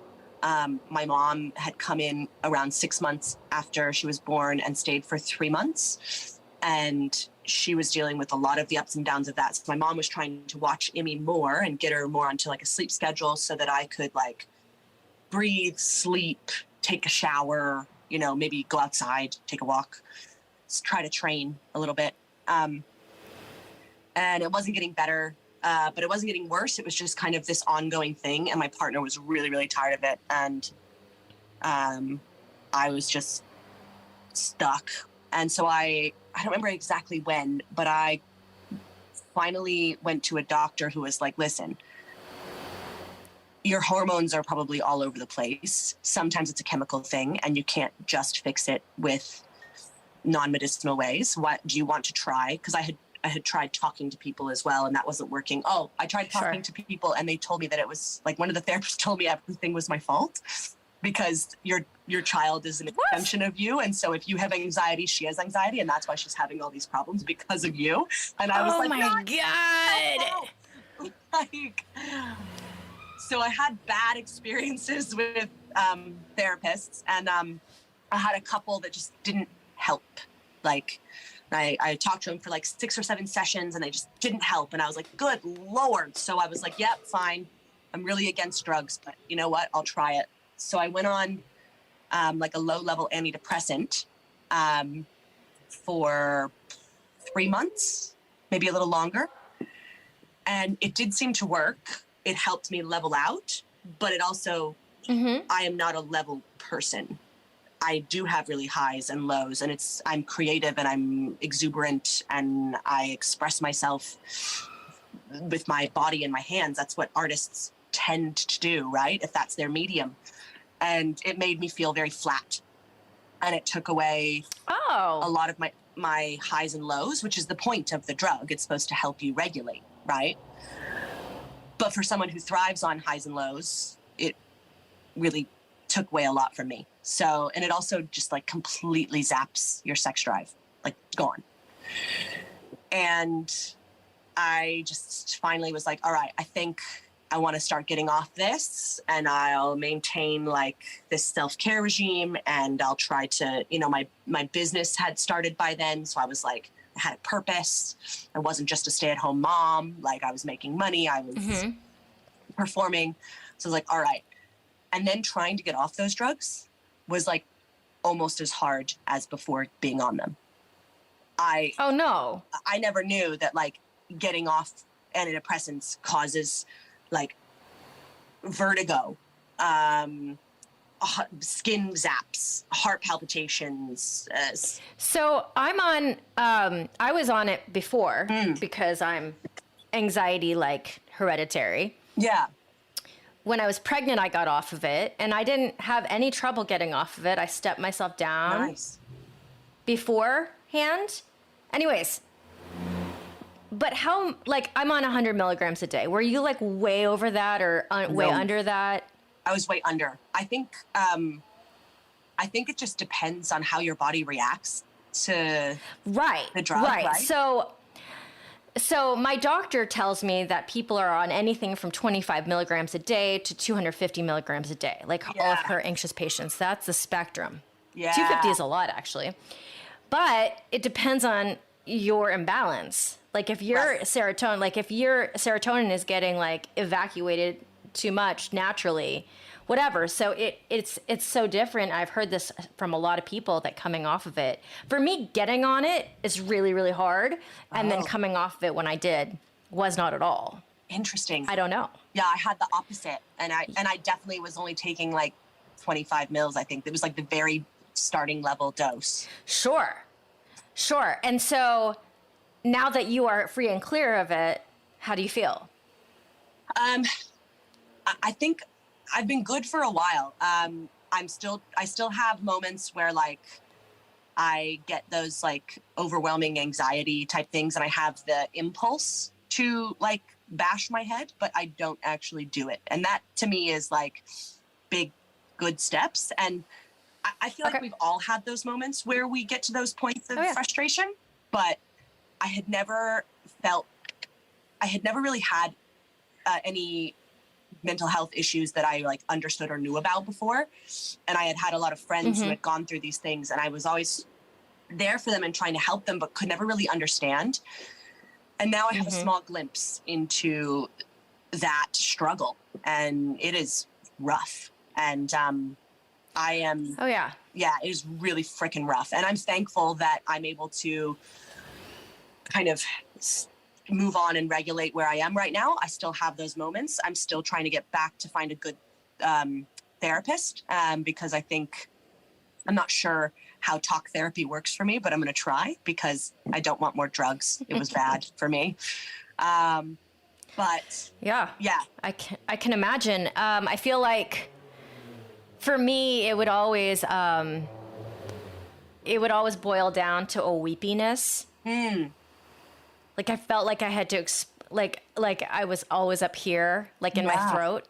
My mom had come in around 6 months after she was born and stayed for 3 months. And she was dealing with a lot of the ups and downs of that. So my mom was trying to watch Emmy more and get her more onto like a sleep schedule so that I could like breathe, sleep, take a shower, you know, maybe go outside, take a walk. try to train a little bit. And it wasn't getting better, but it wasn't getting worse. It was just kind of this ongoing thing. And my partner was really, really tired of it. And I was just stuck. And so I don't remember exactly when, but I finally went to a doctor who was like, listen, your hormones are probably all over the place. Sometimes it's a chemical thing and you can't just fix it with non-medicinal ways. What do you want to try? Because I had tried talking to people as well, and that wasn't working. Oh, I tried talking to people and they told me that it was like, one of the therapists told me everything was my fault because your child is an extension of you. And so if you have anxiety, she has anxiety, and that's why she's having all these problems because of you. And I was oh like, my God. Like, so I had bad experiences with therapists, and I had a couple that just didn't help. Like, I talked to them for like 6 or 7 sessions and they just didn't help. And I was like, good Lord. So I was like, yep, fine. I'm really against drugs, but you know what? I'll try it. So I went on like a low-level antidepressant for 3 months, maybe a little longer. And it did seem to work. It helped me level out, but it also, I am not a level person. I do have really highs and lows, and I'm creative and I'm exuberant and I express myself with my body and my hands. That's what artists tend to do, right? If that's their medium. And it made me feel very flat. And it took away a lot of my highs and lows, which is the point of the drug. It's supposed to help you regulate, right? But for someone who thrives on highs and lows, it really took away a lot from me. So, and it also just like completely zaps your sex drive, like gone. And I just finally was like, all right, I think I want to start getting off this, and I'll maintain like this self-care regime, and I'll try to, you know, my business had started by then. So I was like, I had a purpose. I wasn't just a stay-at-home mom. Like, I was making money. I was performing. So I was like, all right. And then trying to get off those drugs was like almost as hard as before being on them. I never knew that like getting off antidepressants causes like vertigo, skin zaps, heart palpitations. So I'm on, I was on it before because I'm anxiety like hereditary. Yeah. When I was pregnant, I got off of it, and I didn't have any trouble getting off of it. I stepped myself down beforehand. Anyways, but how, like, I'm on 100 milligrams a day. Were you like way over that or way under that? I was way under. I think it just depends on how your body reacts to the drug. Right. So my doctor tells me that people are on anything from 25 milligrams a day to 250 milligrams a day, like all of her anxious patients. That's the spectrum. Yeah. 250 is a lot, actually. But it depends on your imbalance. Like if your serotonin is getting like evacuated too much naturally, whatever. So it's so different. I've heard this from a lot of people that coming off of it. For me, getting on it is really, really hard. And then coming off of it when I did was not at all. Interesting. I don't know. Yeah, I had the opposite. And I definitely was only taking like 25 mils, I think. It was like the very starting level dose. Sure. And so now that you are free and clear of it, how do you feel? I think I've been good for a while. I still have moments where like I get those like overwhelming anxiety type things, and I have the impulse to like bash my head, but I don't actually do it. And that to me is like big, good steps. And I feel like we've all had those moments where we get to those points of frustration, but I had never really had any mental health issues that I like understood or knew about before. And I had a lot of friends who had gone through these things, and I was always there for them and trying to help them, but could never really understand. And now I have a small glimpse into that struggle, and it is rough. And I am. Oh, yeah. Yeah, it is really freaking rough. And I'm thankful that I'm able to kind of move on and regulate where I am right now. I still have those moments. I'm still trying to get back to find a good therapist because I think I'm not sure how talk therapy works for me, but I'm going to try because I don't want more drugs. It was bad for me. But yeah, I can imagine. I feel like for me, it would always boil down to a weepiness. Like I felt like I had to, like I was always up here, like in my throat,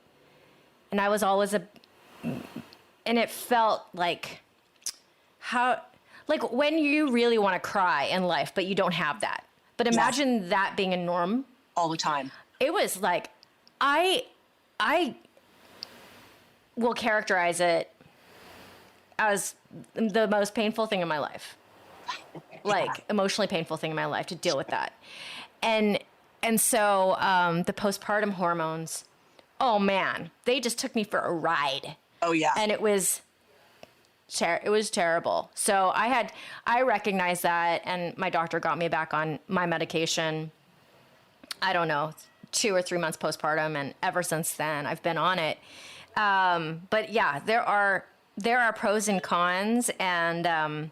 and I was always and it felt like like when you really want to cry in life, but you don't have that. But imagine that being a norm all the time. It was like, I will characterize it as the most painful thing in my life. Like emotionally painful thing in my life to deal with that. And so the postpartum hormones, oh man, they just took me for a ride. Oh yeah. And it was terrible. So I recognized that, and my doctor got me back on my medication. I don't know, 2 or 3 months postpartum, and ever since then I've been on it. But yeah, there are pros and cons, and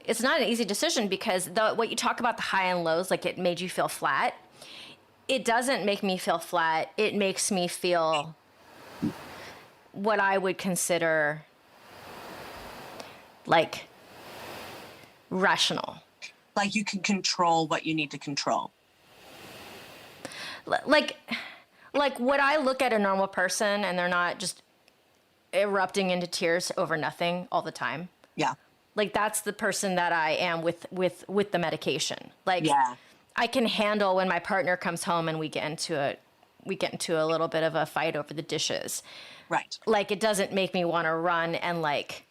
it's not an easy decision because what you talk about, the high and lows, like it made you feel flat. It doesn't make me feel flat. It makes me feel what I would consider like rational. Like you can control what you need to control. Like would I look at a normal person and they're not just erupting into tears over nothing all the time? Yeah. Like that's the person that I am with the medication. Like I can handle when my partner comes home and we get into a little bit of a fight over the dishes. Right. Like it doesn't make me want to run and like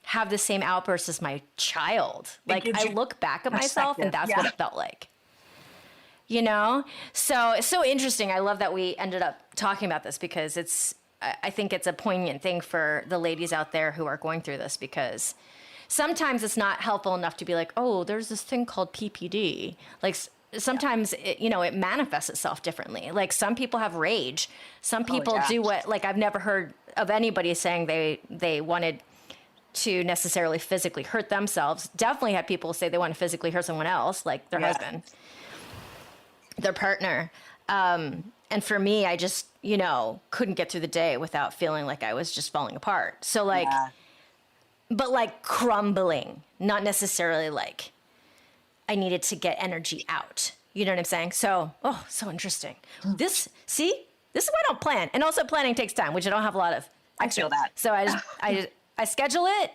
have the same outburst as my child. Like I look back at myself and that's what it felt like. You know? So it's so interesting. I love that we ended up talking about this because I think it's a poignant thing for the ladies out there who are going through this, because sometimes it's not helpful enough to be like, oh, there's this thing called PPD. Like sometimes it manifests itself differently. Like some people have rage. Some people do what, like I've never heard of anybody saying they wanted to necessarily physically hurt themselves. Definitely had people say they want to physically hurt someone else, like their husband, their partner. And for me, I just, couldn't get through the day without feeling like I was just falling apart. So like, but like crumbling, not necessarily like I needed to get energy out. You know what I'm saying? So, so interesting. This is why I don't plan. And also planning takes time, which I don't have a lot of. I feel that. So I schedule it.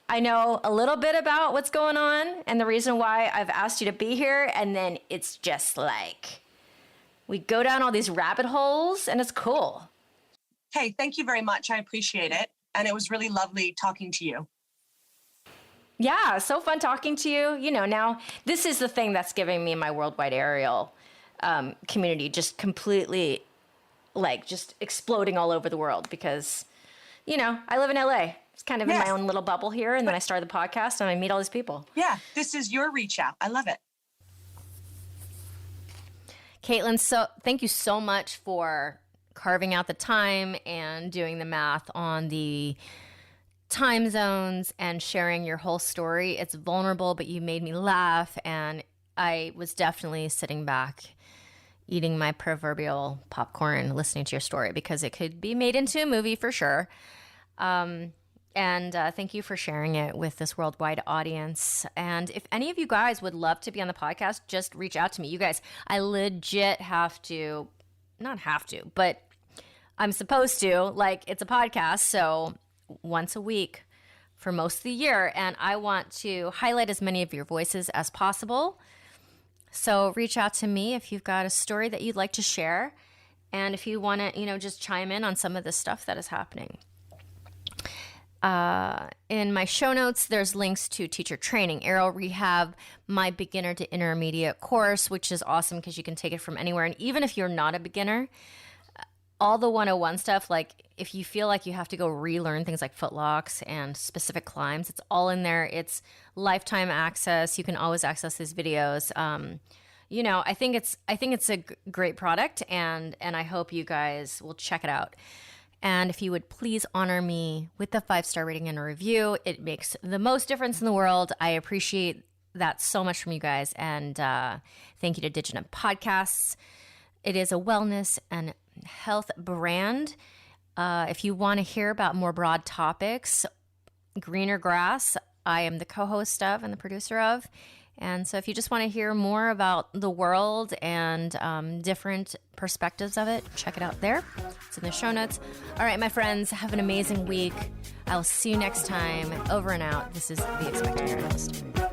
I know a little bit about what's going on and the reason why I've asked you to be here. And then it's just like, we go down all these rabbit holes and it's cool. Hey, thank you very much. I appreciate it. And it was really lovely talking to you. Yeah, so fun talking to you. Now this is the thing that's giving me my worldwide aerial community just completely like just exploding all over the world because, I live in LA. It's kind of in my own little bubble here. And then I started the podcast and I meet all these people. Yeah, this is your reach out. I love it. Caitlyn, so thank you so much for carving out the time and doing the math on the time zones and sharing your whole story. It's vulnerable, but you made me laugh. And I was definitely sitting back, eating my proverbial popcorn, listening to your story because it could be made into a movie for sure. And thank you for sharing it with this worldwide audience. And if any of you guys would love to be on the podcast, just reach out to me. You guys, I legit not have to, but I'm supposed to. Like, it's a podcast, so once a week for most of the year. And I want to highlight as many of your voices as possible. So reach out to me if you've got a story that you'd like to share. And if you want to, just chime in on some of the stuff that is happening. In my show notes, there's links to teacher training, aerial rehab, my beginner to intermediate course, which is awesome because you can take it from anywhere. And even if you're not a beginner, all the 101 stuff, like if you feel like you have to go relearn things like footlocks and specific climbs, it's all in there. It's lifetime access. You can always access these videos. I think it's a great product, and I hope you guys will check it out. And if you would please honor me with a 5-star rating and a review, it makes the most difference in the world. I appreciate that so much from you guys. And thank you to Digital Podcasts. It is a wellness and health brand. If you want to hear about more broad topics, greener grass, I am the co-host of and the producer of. And so if you just want to hear more about the world and different perspectives of it, check it out there. It's in the show notes. All right, my friends, have an amazing week. I'll see you next time. Over and out. This is The Expecting Aerialist.